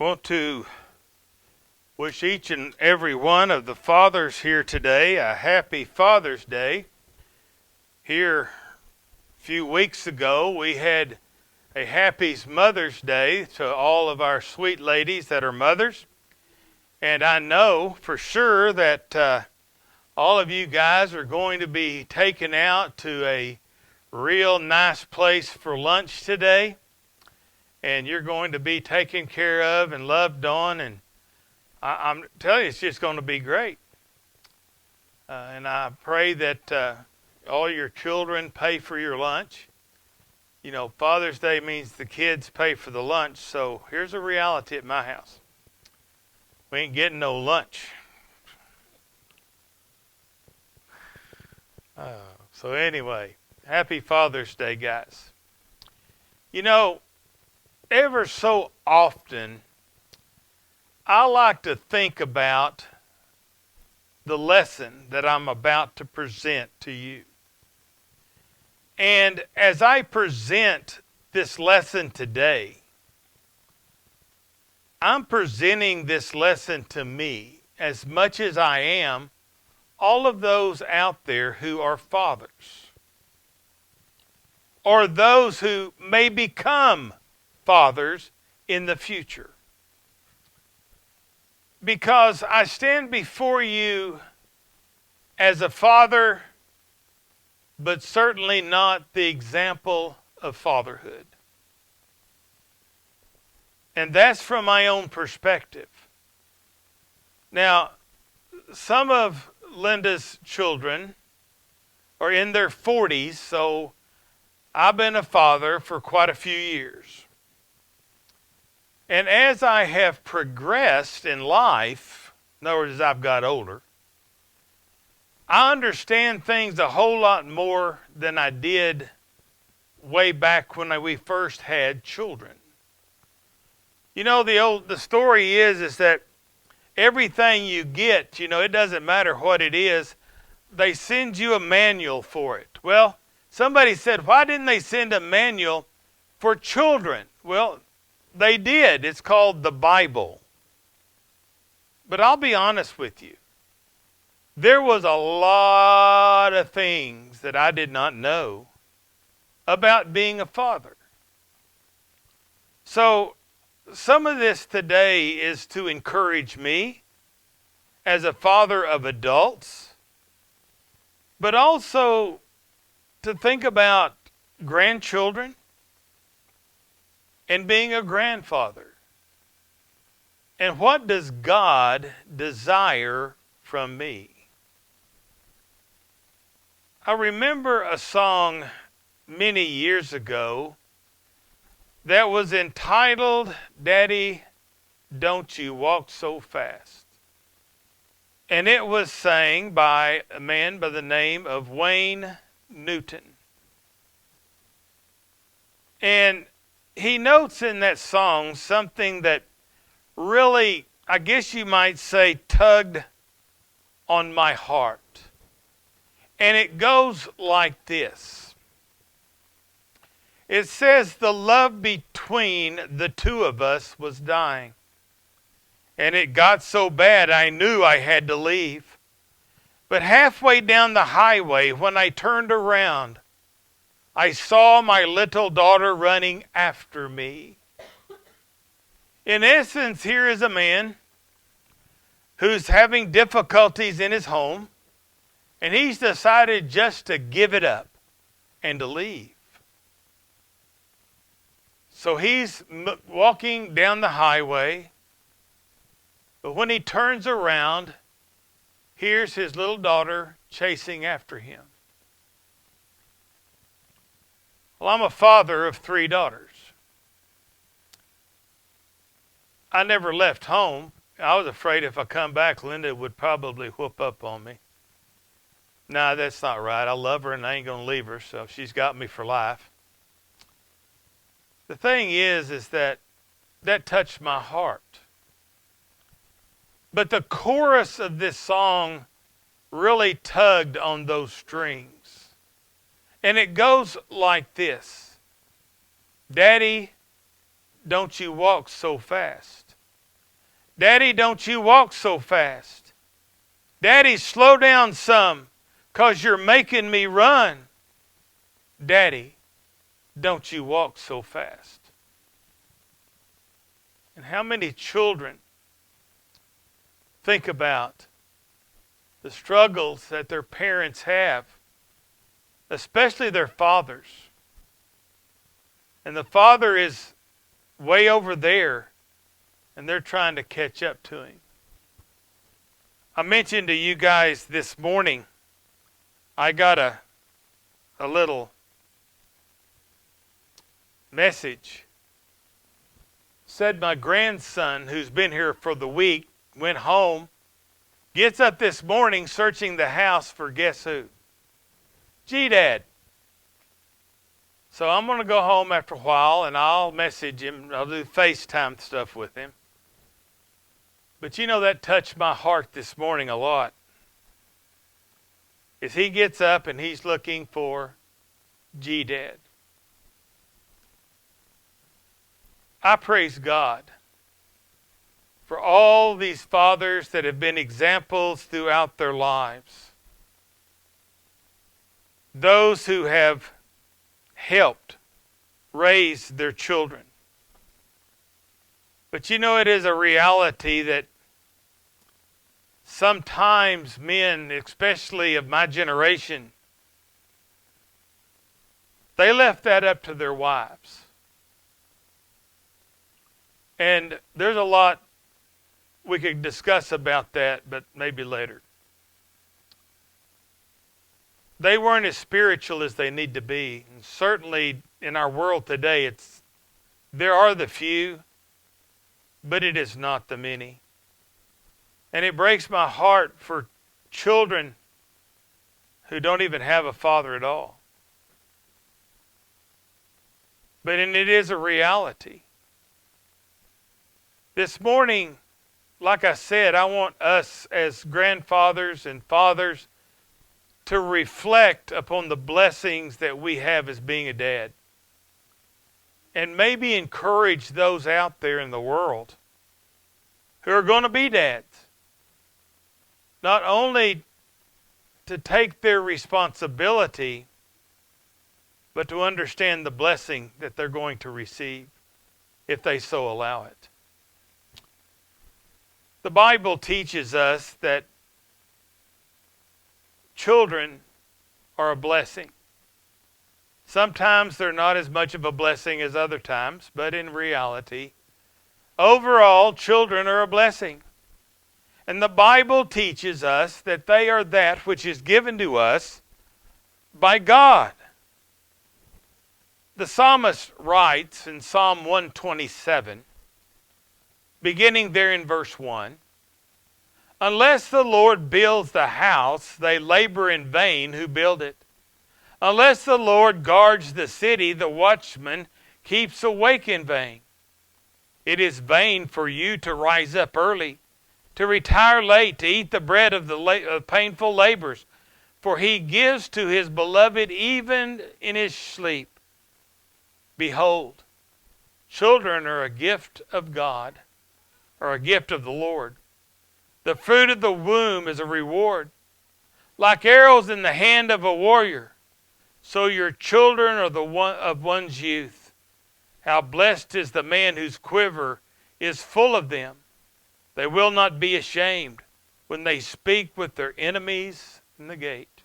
Want to wish each and every one of the fathers here today a happy Father's Day. Here a few weeks ago we had a happy Mother's Day to all of our sweet ladies that are mothers. And I know for sure that all of you guys are going to be taken out to a real nice place for lunch today. And you're going to be taken care of and loved on, and I'm telling you, it's just going to be great. And I pray that all your children pay for your lunch. You know, Father's Day means the kids pay for the lunch, so here's a reality at my house. We ain't getting no lunch. So anyway, happy Father's Day, guys. You know, ever so often, I like to think about the lesson that I'm about to present to you. And as I present this lesson today, I'm presenting this lesson to me as much as I am all of those out there who are fathers, or those who may become fathers in the future. Because I stand before you as a father, but certainly not the example of fatherhood. And that's from my own perspective. Now, some of Linda's children are in their 40s, so I've been a father for quite a few years. And as I have progressed in life, in other words, as I've got older, I understand things a whole lot more than I did way back when we first had children. You know, the story is that everything you get, you know, it doesn't matter what it is, they send you a manual for it. Well, somebody said, why didn't they send a manual for children? Well, they did. It's called the Bible. But I'll be honest with you. There was a lot of things that I did not know about being a father. So some of this today is to encourage me as a father of adults, but also to think about grandchildren and being a grandfather. And what does God desire from me? I remember a song many years ago that was entitled, "Daddy, Don't You Walk So Fast." And it was sang by a man by the name of Wayne Newton. And he notes in that song something that really, I guess you might say, tugged on my heart. And it goes like this. It says, the love between the two of us was dying. And it got so bad I knew I had to leave. But halfway down the highway, when I turned around, I saw my little daughter running after me. In essence, here is a man who's having difficulties in his home, and he's decided just to give it up and to leave. So he's walking down the highway, but when he turns around, here's his little daughter chasing after him. Well, I'm a father of 3 daughters. I never left home. I was afraid if I come back, Linda would probably whoop up on me. Nah, that's not right. I love her and I ain't going to leave her, so she's got me for life. The thing is that touched my heart. But the chorus of this song really tugged on those strings. And it goes like this. Daddy, don't you walk so fast. Daddy, don't you walk so fast. Daddy, slow down some, 'cause you're making me run. Daddy, don't you walk so fast. And how many children think about the struggles that their parents have, especially their fathers. And the father is way over there, and they're trying to catch up to him. I mentioned to you guys this morning, I got a little message. Said my grandson, who's been here for the week, went home, gets up this morning searching the house for guess who? G-Dad. So I'm going to go home after a while and I'll message him. I'll do FaceTime stuff with him. But you know, that touched my heart this morning a lot. As he gets up and he's looking for G-Dad. I praise God for all these fathers that have been examples throughout their lives. Those who have helped raise their children. But you know, it is a reality that sometimes men, especially of my generation, they left that up to their wives. And there's a lot we could discuss about that, but maybe later. They weren't as spiritual as they need to be. And certainly in our world today, there are the few, but it is not the many. And it breaks my heart for children who don't even have a father at all. But it is a reality. This morning, like I said, I want us as grandfathers and fathers to reflect upon the blessings that we have as being a dad. And maybe encourage those out there in the world who are going to be dads. Not only to take their responsibility, but to understand the blessing that they're going to receive if they so allow it. The Bible teaches us that children are a blessing. Sometimes they're not as much of a blessing as other times, but in reality, overall, children are a blessing. And the Bible teaches us that they are that which is given to us by God. The psalmist writes in Psalm 127, beginning there in verse 1, "Unless the Lord builds the house, they labor in vain who build it. Unless the Lord guards the city, the watchman keeps awake in vain. It is vain for you to rise up early, to retire late, to eat the bread of painful labors, for he gives to his beloved even in his sleep. Behold, children are a gift of God, or a gift of the Lord. The fruit of the womb is a reward. Like arrows in the hand of a warrior, so your children are of one's youth. How blessed is the man whose quiver is full of them. They will not be ashamed when they speak with their enemies in the gate."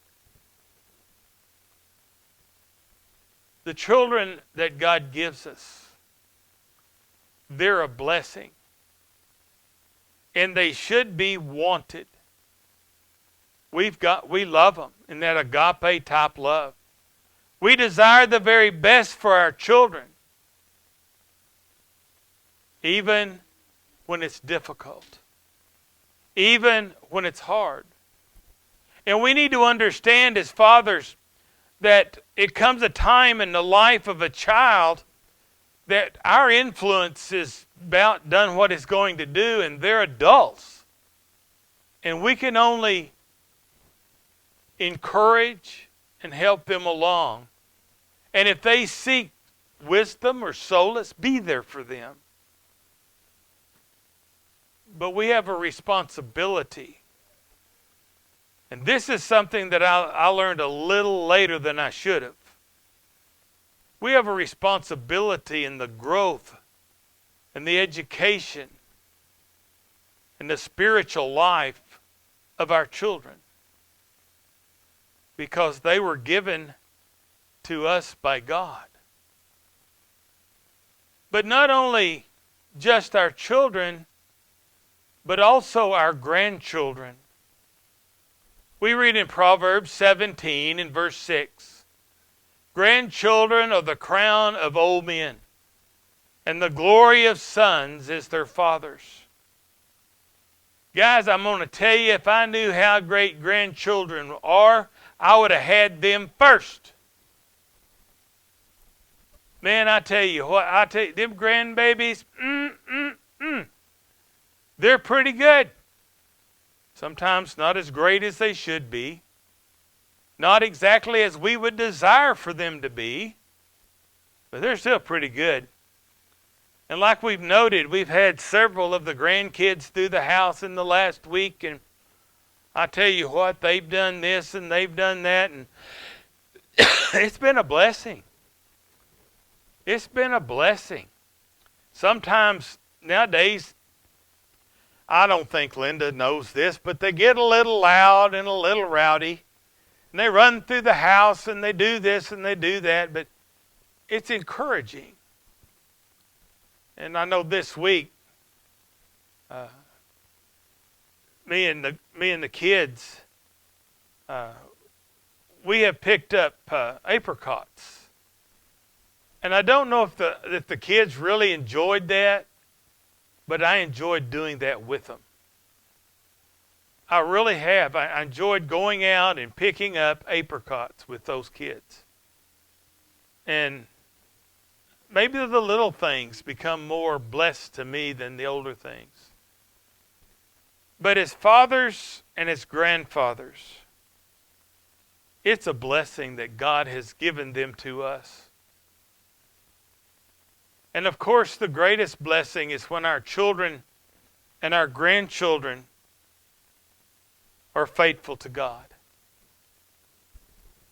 The children that God gives us, they're a blessing. And they should be wanted. We love them in that agape type love. We desire the very best for our children, even when it's difficult, even when it's hard. And we need to understand as fathers that it comes a time in the life of a child that our influence is about done what it's going to do, and they're adults. And we can only encourage and help them along. And if they seek wisdom or solace, be there for them. But we have a responsibility. And this is something that I learned a little later than I should have. We have a responsibility in the growth and the education and the spiritual life of our children, because they were given to us by God. But not only just our children, but also our grandchildren. We read in Proverbs 17 in verse 6, grandchildren are the crown of old men, and the glory of sons is their fathers. Guys, I'm going to tell you, if I knew how great grandchildren are, I would have had them first. Man, I tell you what, them grandbabies, they're pretty good. Sometimes not as great as they should be. Not exactly as we would desire for them to be. But they're still pretty good. And like we've noted, we've had several of the grandkids through the house in the last week. And I tell you what, they've done this and they've done that. And it's been a blessing. It's been a blessing. Sometimes nowadays, I don't think Linda knows this, but they get a little loud and a little rowdy. And they run through the house and they do this and they do that. But it's encouraging. And I know this week, me and the kids, we have picked up apricots. And I don't know if the kids really enjoyed that, but I enjoyed doing that with them. I really have. I enjoyed going out and picking up apricots with those kids. And maybe the little things become more blessed to me than the older things. But as fathers and as grandfathers, it's a blessing that God has given them to us. And of course, the greatest blessing is when our children and our grandchildren are faithful to God.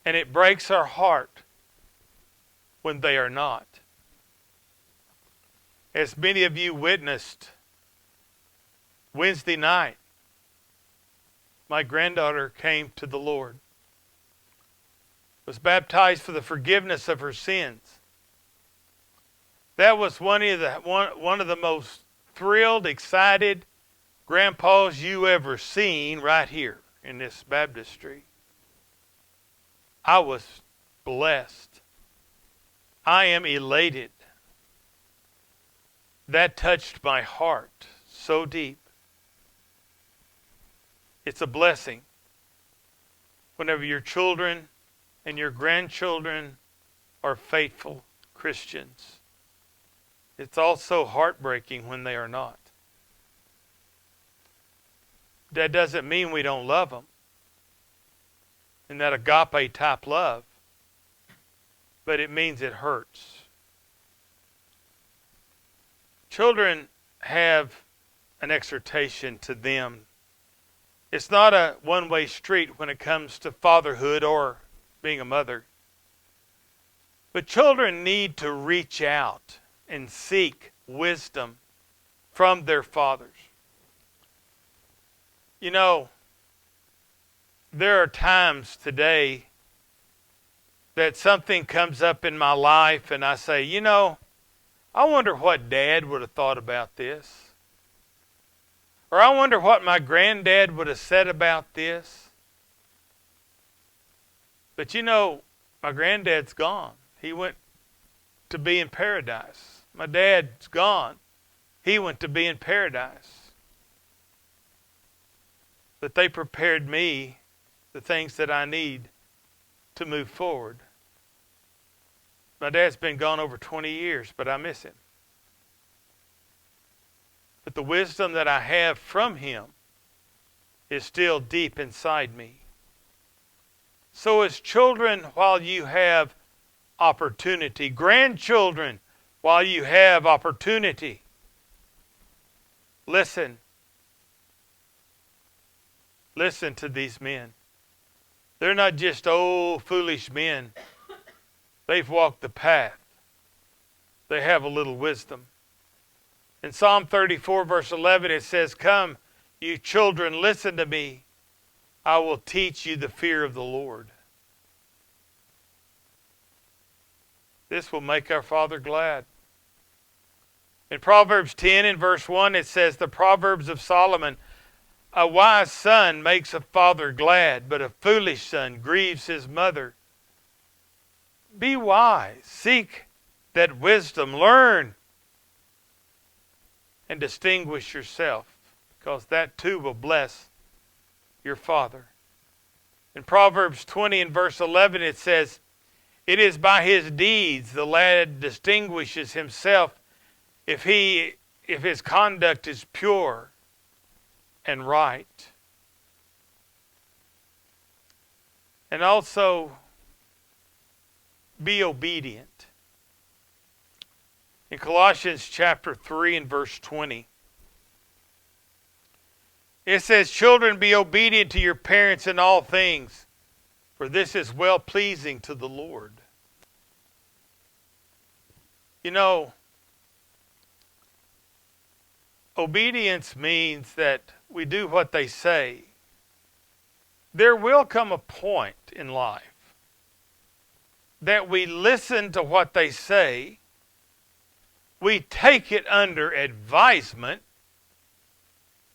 And it breaks our heart when they are not. As many of you witnessed Wednesday night, my granddaughter came to the Lord, was baptized for the forgiveness of her sins. That was one of the most thrilled, excited grandpas you ever seen right here in this baptistry. I was blessed. I am elated. That touched my heart so deep. It's a blessing whenever your children and your grandchildren are faithful Christians. It's also heartbreaking when they are not. That doesn't mean we don't love them. In that agape type love. But it means it hurts. Children have an exhortation to them. It's not a one-way street when it comes to fatherhood or being a mother. But children need to reach out and seek wisdom from their fathers. You know, there are times today that something comes up in my life and I say, you know, I wonder what Dad would have thought about this. Or I wonder what my granddad would have said about this. But you know, my granddad's gone. He went to be in paradise. My dad's gone. He went to be in paradise. But they prepared me the things that I need to move forward. My dad's been gone over 20 years, but I miss him. But the wisdom that I have from him is still deep inside me. So as children, while you have opportunity, grandchildren, while you have opportunity, listen, Listen to these men. They're not just old, foolish men. They've walked the path. They have a little wisdom. In Psalm 34, verse 11, it says, "Come, you children, listen to me. I will teach you the fear of the Lord." This will make our Father glad. In Proverbs 10 and verse 1, it says, the Proverbs of Solomon, "A wise son makes a father glad, but a foolish son grieves his mother." Be wise. Seek that wisdom. Learn and distinguish yourself, because that too will bless your father. In Proverbs 20 and verse 11, it says, "It is by his deeds the lad distinguishes himself, if his conduct is pure and right." And also, be obedient. In Colossians chapter 3 and verse 20, it says, "Children, be obedient to your parents in all things, for this is well-pleasing to the Lord." You know, obedience means that we do what they say. There will come a point in life that we listen to what they say, we take it under advisement,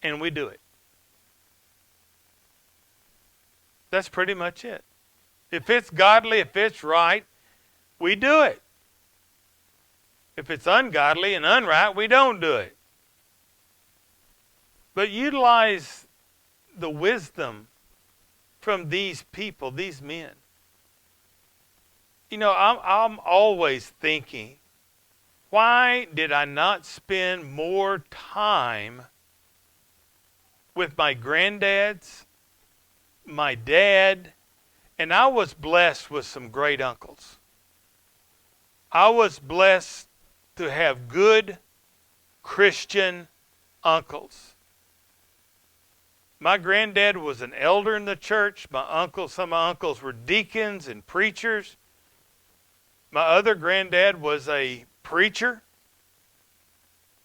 and we do it. That's pretty much it. If it's godly, if it's right, we do it. If it's ungodly and unright, we don't do it. But utilize the wisdom from these people, these men. You know, I'm always thinking, why did I not spend more time with my granddads, my dad, and I was blessed with some great uncles. I was blessed to have good Christian uncles. My granddad was an elder in the church. Some of my uncles were deacons and preachers. My other granddad was a preacher.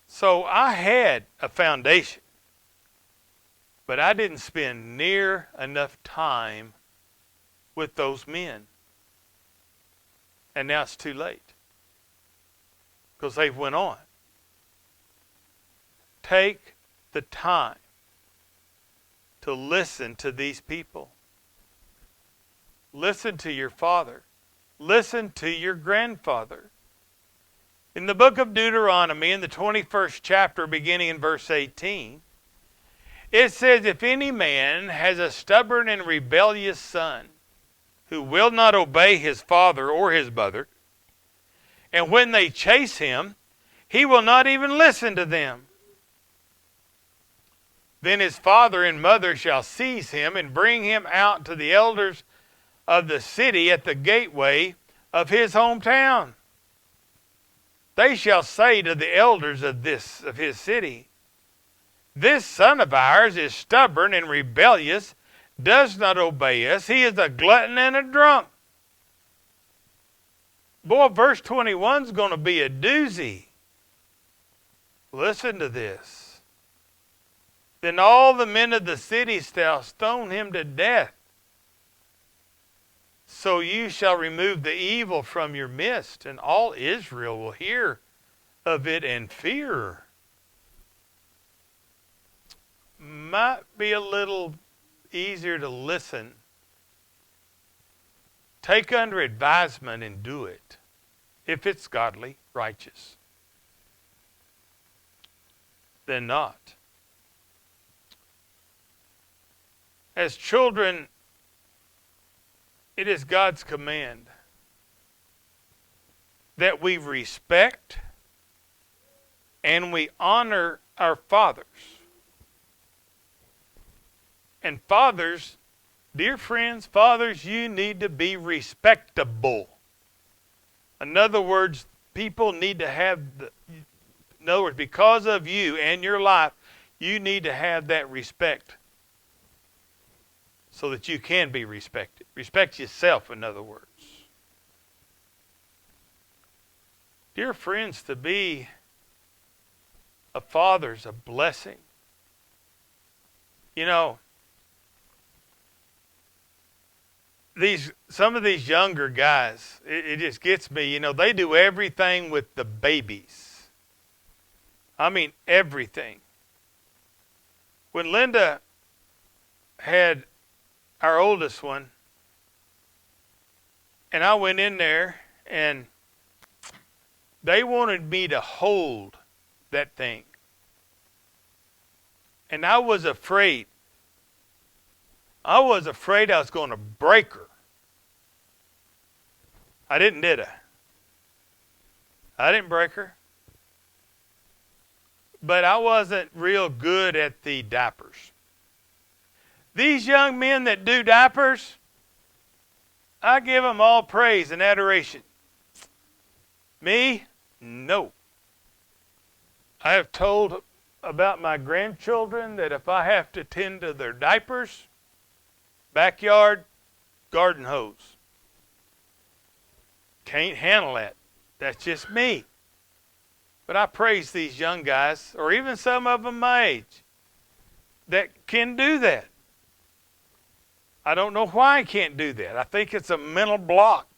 So I had a foundation. But I didn't spend near enough time with those men. And now it's too late, because they've went on. Take the time to listen to these people. Listen to your father. Listen to your grandfather. In the book of Deuteronomy, in the 21st chapter, beginning in verse 18, it says, "If any man has a stubborn and rebellious son, who will not obey his father or his mother, and when they chase him, he will not even listen to them, then his father and mother shall seize him and bring him out to the elders of the city at the gateway of his hometown. They shall say to the elders of his city, 'This son of ours is stubborn and rebellious, does not obey us. He is a glutton and a drunk.'" Boy, verse 21 is going to be a doozy. Listen to this. "Then all the men of the city shall stone him to death. So you shall remove the evil from your midst, and all Israel will hear of it and fear." Might be a little easier to listen. Take under advisement and do it, if it's godly, righteous, than not. As children, it is God's command that we respect and we honor our fathers. And fathers, dear friends, fathers, you need to be respectable. In other words, people need to have, in other words, because of you and your life, you need to have that respect so that you can be respected. Respect yourself, in other words. Dear friends, to be a father is a blessing. You know, some of these younger guys, it just gets me, you know, they do everything with the babies. I mean, everything. When Linda had our oldest one, and I went in there, and they wanted me to hold that thing. And I was afraid. I was afraid I was going to break her. I didn't, did I? I didn't break her. But I wasn't real good at the diapers. These young men that do diapers, I give them all praise and adoration. Me? No. I have told about my grandchildren that if I have to tend to their diapers, backyard, garden hose. Can't handle that. That's just me. But I praise these young guys, or even some of them my age, that can do that. I don't know why I can't do that. I think it's a mental block.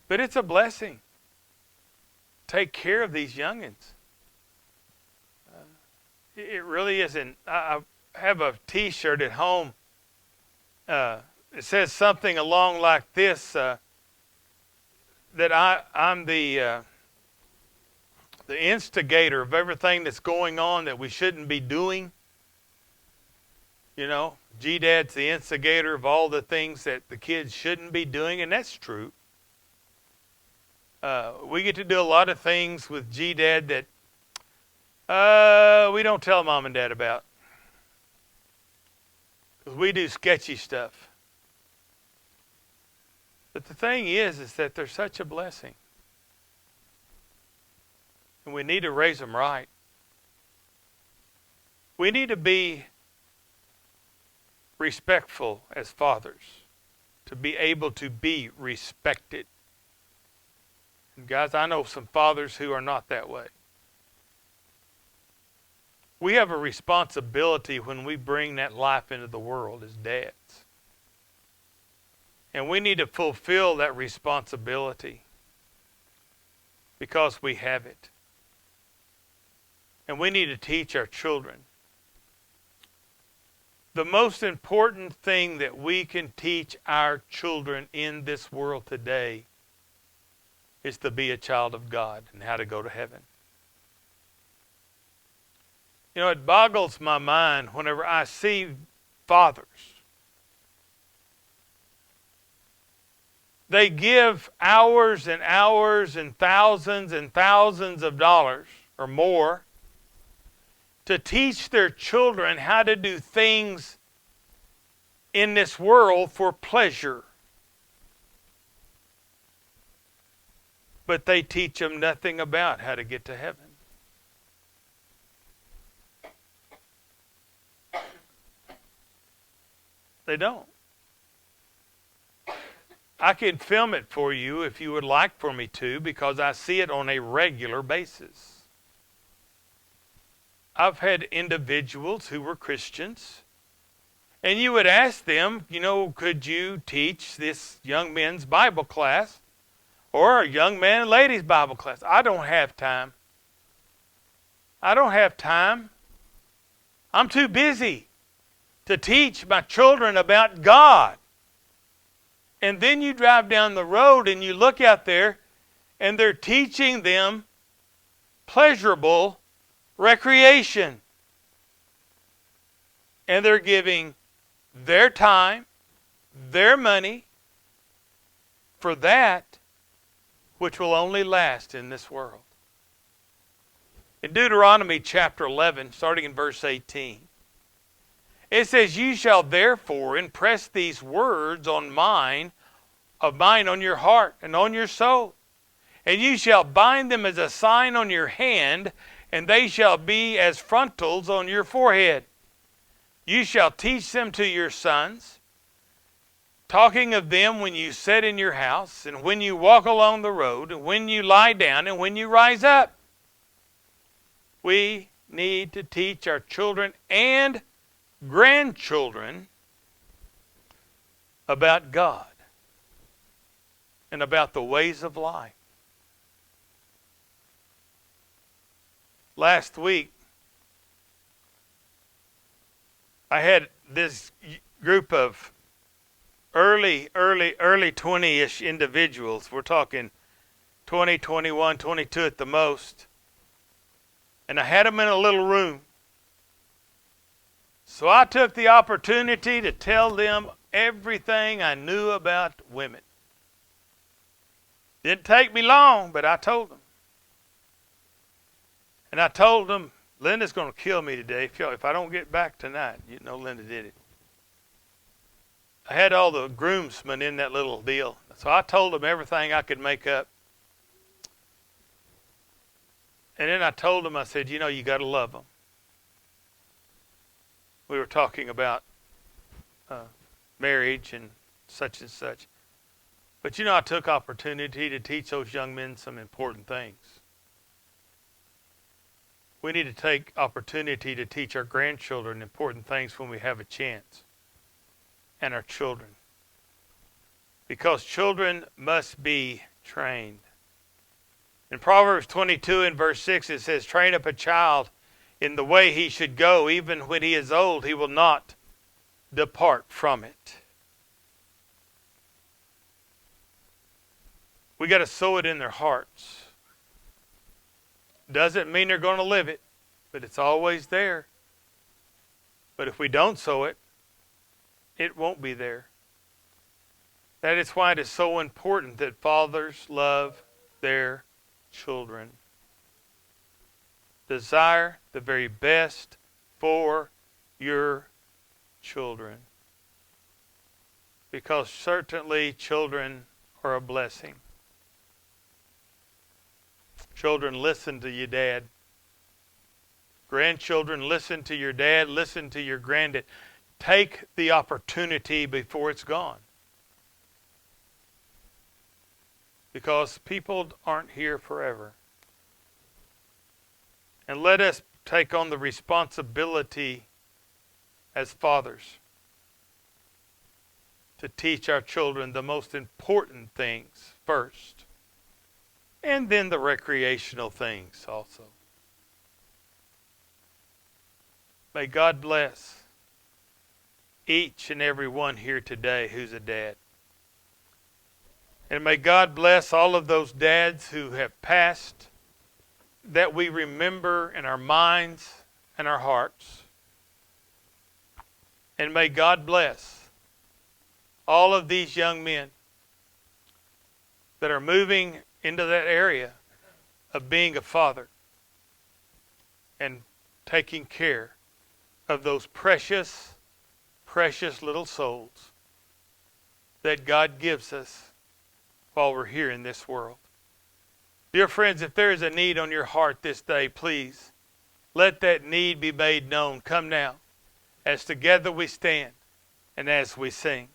But it's a blessing. Take care of these youngins. It really isn't. I have a T-shirt at home. It says something along like this, that I'm the instigator of everything that's going on that we shouldn't be doing. You know, G-Dad's the instigator of all the things that the kids shouldn't be doing, and that's true. We get to do a lot of things with G-Dad that we don't tell Mom and Dad about. Because we do sketchy stuff. But the thing is that they're such a blessing. And we need to raise them right. We need to be respectful as fathers, to be able to be respected. And guys, I know some fathers who are not that way. We have a responsibility when we bring that life into the world as dads. And we need to fulfill that responsibility because we have it. And we need to teach our children. The most important thing that we can teach our children in this world today is to be a child of God and how to go to heaven. You know, it boggles my mind whenever I see fathers. They give hours and hours and thousands of dollars or more to teach their children how to do things in this world for pleasure. But they teach them nothing about how to get to heaven. They don't. I can film it for you if you would like for me to, because I see it on a regular basis. I've had individuals who were Christians, and you would ask them, you know, could you teach this young men's Bible class or a young man and ladies Bible class? I don't have time. I don't have time. I'm too busy to teach my children about God. And then you drive down the road and you look out there and they're teaching them pleasurable recreation. And they're giving their time, their money for that which will only last in this world. In Deuteronomy chapter 11, starting in verse 18, it says, "You shall therefore impress these words of mine on your heart and on your soul. And you shall bind them as a sign on your hand, and they shall be as frontals on your forehead. You shall teach them to your sons, talking of them when you sit in your house, and when you walk along the road, and when you lie down, and when you rise up. We need to teach our children and grandchildren about God and about the ways of life. Last week, I had this group of early 20-ish individuals. We're talking 20, 21, 22 at the most. And I had them in a little room. So I took the opportunity to tell them everything I knew about women. Didn't take me long, but I told them. And I told them, Linda's going to kill me today if I don't get back tonight. You know Linda did it. I had all the groomsmen in that little deal. So I told them everything I could make up. And then I told them, I said, you know, you got to love them. We were talking about marriage and such. But you know, I took opportunity to teach those young men some important things. We need to take opportunity to teach our grandchildren important things when we have a chance. And our children. Because children must be trained. In Proverbs 22 and verse 6 it says, train up a child in the way he should go. Even when he is old, he will not depart from it. We got to sow it in their hearts. Doesn't mean they're going to live it, but it's always there. But if we don't sow it, it won't be there. That is why it is so important that fathers love their children. Desire the very best for your children. Because certainly children are a blessing. Children, listen to your dad. Grandchildren, listen to your dad. Listen to your granddad. Take the opportunity before it's gone. Because people aren't here forever. And let us take on the responsibility as fathers to teach our children the most important things first. And then the recreational things also. May God bless each and every one here today who's a dad. And may God bless all of those dads who have passed, that we remember in our minds and our hearts. And may God bless all of these young men that are moving into that area of being a father and taking care of those precious, precious little souls that God gives us while we're here in this world. Dear friends, if there is a need on your heart this day, please let that need be made known. Come now, as together we stand and as we sing.